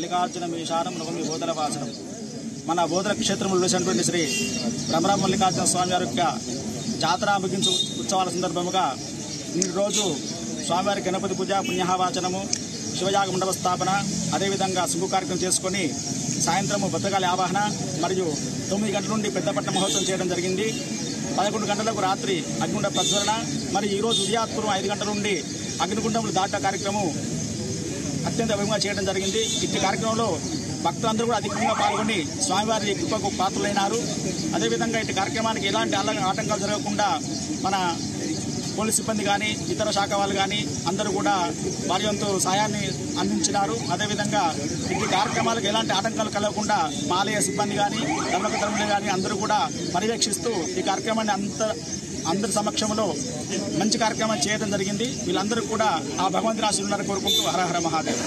మల్లికార్జున మీశానం నవమి బోధల వాసనం. మన బోధల క్షేత్రంలో వెలిసినటువంటి శ్రీ భ్రమరామ మల్లికార్జున స్వామి వారి యొక్క జాతర ముగించు ఉత్సవాల సందర్భముగా నేటి రోజు స్వామివారి గణపతి పూజ, పుణ్యవాచనము, శివయాగ మండప స్థాపన, అదేవిధంగా శుభ కార్యక్రమం చేసుకుని సాయంత్రము భద్రకాళి ఆవాహన మరియు 9 గంటల నుండి పెద్దపట్ల మహోత్సవం చేయడం జరిగింది. 11 గంటలకు రాత్రి అగ్నిగుండ ప్రజ్వలన, మరి ఈరోజు ఉదయాత్పూర్వం 5 గంటల నుండి అగ్నిగుండములు దాట కార్యక్రమం అత్యంత వైభవంగా చేయడం జరిగింది. ఇట్టి కార్యక్రమంలో భక్తులందరూ కూడా అధికంగా పాల్గొని స్వామివారి కృపకు పాత్రులైనారు. అదేవిధంగా ఇటు కార్యక్రమానికి ఎలాంటి ఆటంకాలు జరగకుండా మన పోలీస్ సిబ్బంది కానీ ఇతర శాఖ వాళ్ళు కానీ అందరూ కూడా వారి వంతు సాయాన్ని అందించినారు. అదేవిధంగా ఇటు కార్యక్రమాలకు ఎలాంటి ఆటంకాలు కలగకుండా మా ఆలయ సిబ్బంది కానీ ధర్మకర్తలు కానీ అందరూ కూడా పర్యవేక్షిస్తూ ఈ కార్యక్రమాన్ని అందరి సమక్షంలో మంచి కార్యక్రమం చేయడం జరిగింది. వీళ్ళందరూ కూడా ఆ భగవంతుని ఆశీర్వాదాలను కోరుకుంటూ హర హర మహాదేవ్.